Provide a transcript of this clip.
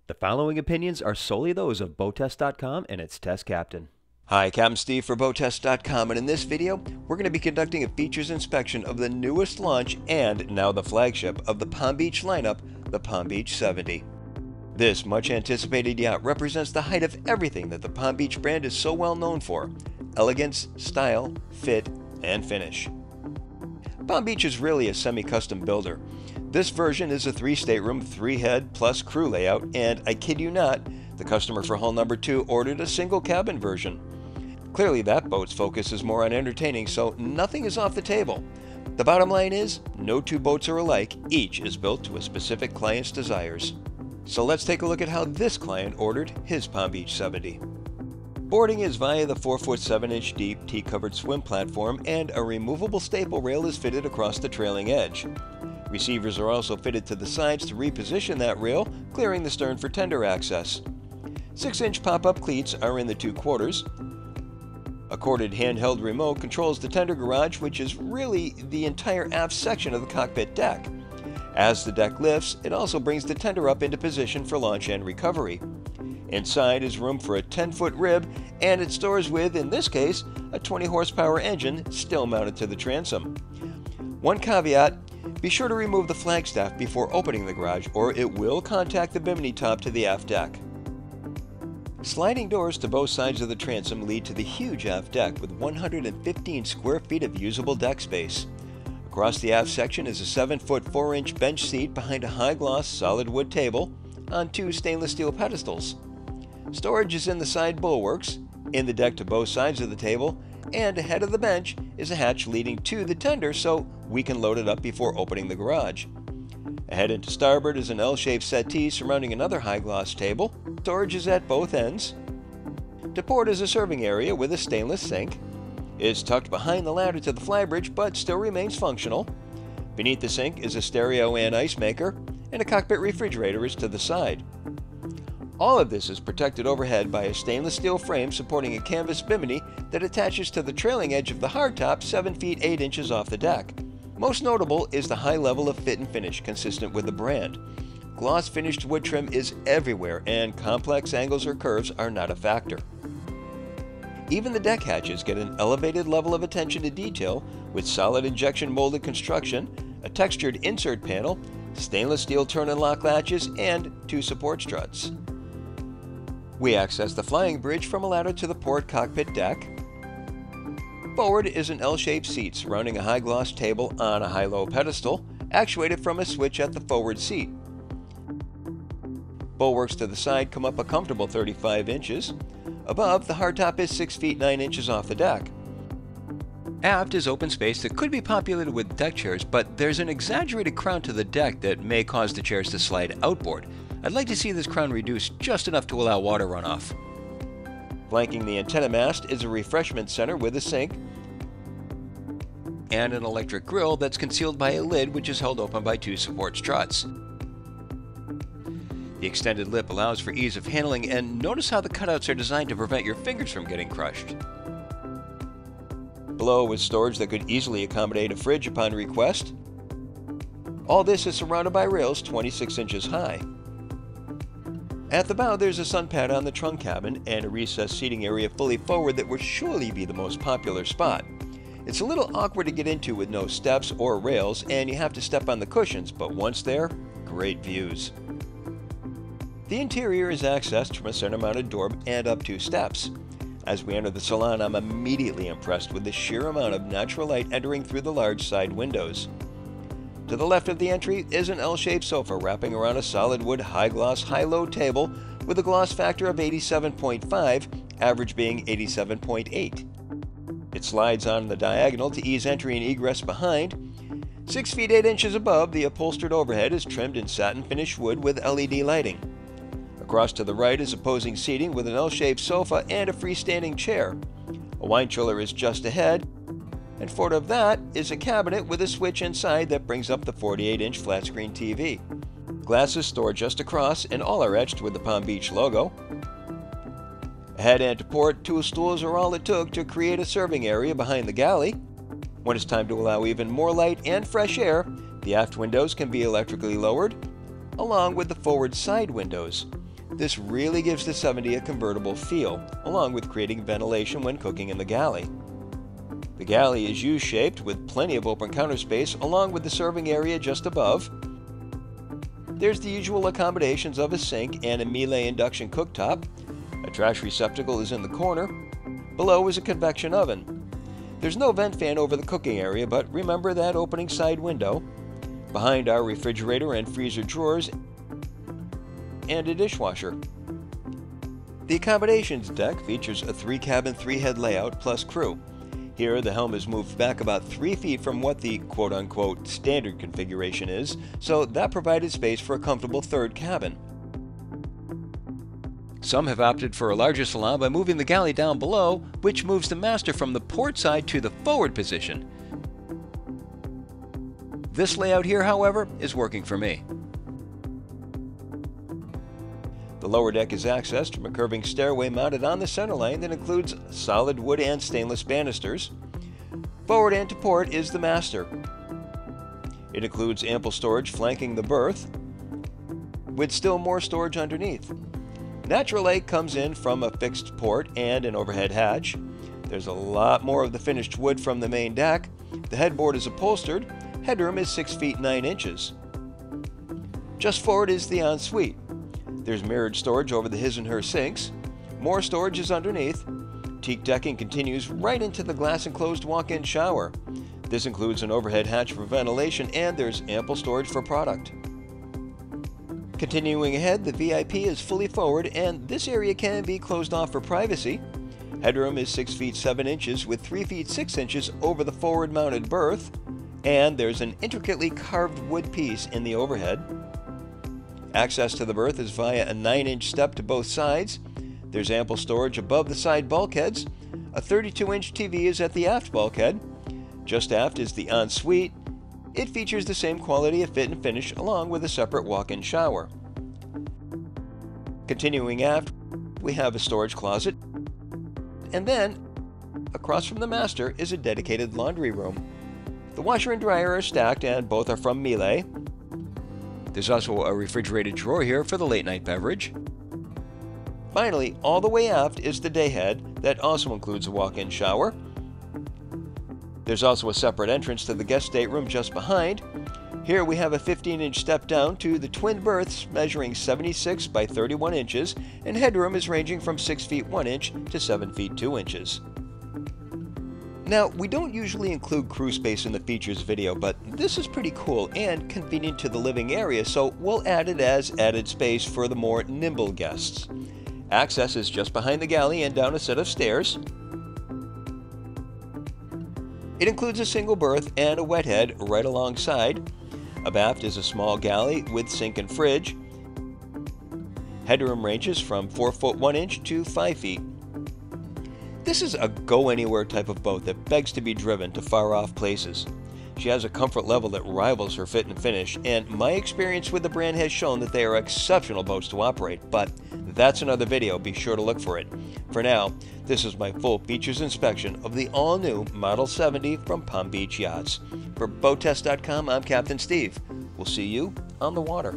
The following opinions are solely those of BoatTEST.com and its test captain. Hi, Captain Steve for BoatTEST.com, and in this video, we're going to be conducting a features inspection of the newest launch and now the flagship of the Palm Beach lineup, the Palm Beach 70. This much anticipated yacht represents the height of everything that the Palm Beach brand is so well known for: elegance, style, fit, and finish. Palm Beach is really a semi-custom builder. This version is a 3-stateroom, 3-head plus crew layout, and I kid you not, the customer for hull number 2 ordered a single cabin version. Clearly that boat's focus is more on entertaining, so nothing is off the table. The bottom line is, no two boats are alike, each is built to a specific client's desires. So let's take a look at how this client ordered his Palm Beach 70. Boarding is via the 4-foot 7-inch deep tea-covered swim platform, and a removable staple rail is fitted across the trailing edge. Receivers are also fitted to the sides to reposition that rail, clearing the stern for tender access. 6-inch pop-up cleats are in the 2 quarters. A corded handheld remote controls the tender garage, which is really the entire aft section of the cockpit deck. As the deck lifts, it also brings the tender up into position for launch and recovery. Inside is room for a 10-foot rib, and it stores with, in this case, a 20-horsepower engine still mounted to the transom. One caveat: be sure to remove the flagstaff before opening the garage, or it will contact the bimini top to the aft deck. Sliding doors to both sides of the transom lead to the huge aft deck with 115 square feet of usable deck space. Across the aft section is a 7-foot 4-inch bench seat behind a high-gloss solid wood table on 2 stainless steel pedestals. Storage is in the side bulwarks, in the deck to both sides of the table, and ahead of the bench is a hatch leading to the tender so we can load it up before opening the garage. Ahead and to starboard is an L-shaped settee surrounding another high-gloss table. Storage is at both ends. To port is a serving area with a stainless sink. It's tucked behind the ladder to the flybridge but still remains functional. Beneath the sink is a stereo and ice maker, and a cockpit refrigerator is to the side. All of this is protected overhead by a stainless steel frame supporting a canvas bimini that attaches to the trailing edge of the hardtop 7 feet 8 inches off the deck. Most notable is the high level of fit and finish consistent with the brand. Gloss finished wood trim is everywhere, and complex angles or curves are not a factor. Even the deck hatches get an elevated level of attention to detail with solid injection molded construction, a textured insert panel, stainless steel turn and lock latches, and 2 support struts. We access the flying bridge from a ladder to the port cockpit deck. Forward is an L-shaped seat surrounding a high-gloss table on a high-low pedestal, actuated from a switch at the forward seat. Bulwarks to the side come up a comfortable 35 inches. Above, the hardtop is 6 feet 9 inches off the deck. Aft is open space that could be populated with deck chairs, but there's an exaggerated crown to the deck that may cause the chairs to slide outboard. I'd like to see this crown reduced just enough to allow water runoff. Flanking the antenna mast is a refreshment center with a sink and an electric grill that's concealed by a lid which is held open by 2 support struts. The extended lip allows for ease of handling, and notice how the cutouts are designed to prevent your fingers from getting crushed. Below is storage that could easily accommodate a fridge upon request. All this is surrounded by rails 26 inches high. At the bow, there's a sun pad on the trunk cabin and a recessed seating area fully forward that will surely be the most popular spot. It's a little awkward to get into with no steps or rails, and you have to step on the cushions, but once there, great views. The interior is accessed from a center-mounted door and up 2 steps. As we enter the salon, I'm immediately impressed with the sheer amount of natural light entering through the large side windows. To the left of the entry is an L-shaped sofa wrapping around a solid wood high-gloss high-low table with a gloss factor of 87.5, average being 87.8. It slides on the diagonal to ease entry and egress behind. 6 feet 8 inches above, the upholstered overhead is trimmed in satin finished wood with LED lighting. Across to the right is opposing seating with an L-shaped sofa and a freestanding chair. A wine chiller is just ahead, and forward of that is a cabinet with a switch inside that brings up the 48-inch flat-screen TV. Glasses stored just across, and all are etched with the Palm Beach logo. Ahead and to port, 2 stools are all it took to create a serving area behind the galley. When it's time to allow even more light and fresh air, the aft windows can be electrically lowered, along with the forward side windows. This really gives the 70 a convertible feel, along with creating ventilation when cooking in the galley. The galley is U-shaped with plenty of open counter space along with the serving area just above. There's the usual accommodations of a sink and a Miele induction cooktop. A trash receptacle is in the corner. Below is a convection oven. There's no vent fan over the cooking area, but remember that opening side window. Behind are refrigerator and freezer drawers and a dishwasher. The accommodations deck features a 3-cabin, 3-head layout plus crew. Here, the helm is moved back about 3 feet from what the quote-unquote standard configuration is, so that provided space for a comfortable 3rd cabin. Some have opted for a larger salon by moving the galley down below, which moves the master from the port side to the forward position. This layout here, however, is working for me. The lower deck is accessed from a curving stairway mounted on the centerline that includes solid wood and stainless banisters. Forward and to port is the master. It includes ample storage flanking the berth, with still more storage underneath. Natural light comes in from a fixed port and an overhead hatch. There's a lot more of the finished wood from the main deck. The headboard is upholstered. Headroom is 6 feet 9 inches. Just forward is the ensuite. There's mirrored storage over the his and her sinks. More storage is underneath. Teak decking continues right into the glass-enclosed walk-in shower. This includes an overhead hatch for ventilation, and there's ample storage for product. Continuing ahead, the VIP is fully forward, and this area can be closed off for privacy. Headroom is 6 feet 7 inches with 3 feet 6 inches over the forward-mounted berth, and there's an intricately carved wood piece in the overhead. Access to the berth is via a 9-inch step to both sides. There's ample storage above the side bulkheads. A 32-inch TV is at the aft bulkhead. Just aft is the ensuite. It features the same quality of fit and finish along with a separate walk-in shower. Continuing aft, we have a storage closet. And then, across from the master is a dedicated laundry room. The washer and dryer are stacked and both are from Miele. There's also a refrigerated drawer here for the late-night beverage. Finally, all the way aft is the dayhead that also includes a walk-in shower. There's also a separate entrance to the guest stateroom just behind. Here we have a 15-inch step down to the twin berths measuring 76 by 31 inches, and headroom is ranging from 6 feet 1 inch to 7 feet 2 inches. Now, we don't usually include crew space in the features video, but this is pretty cool and convenient to the living area, so we'll add it as added space for the more nimble guests. Access is just behind the galley and down a set of stairs. It includes a single berth and a wet head right alongside. Abaft is a small galley with sink and fridge. Headroom ranges from 4 foot 1 inch to 5 feet. This is a go-anywhere type of boat that begs to be driven to far-off places. She has a comfort level that rivals her fit and finish, and my experience with the brand has shown that they are exceptional boats to operate, but that's another video, be sure to look for it. For now, this is my full features inspection of the all-new Model 70 from Palm Beach Yachts. For BoatTEST.com, I'm Captain Steve. We'll see you on the water.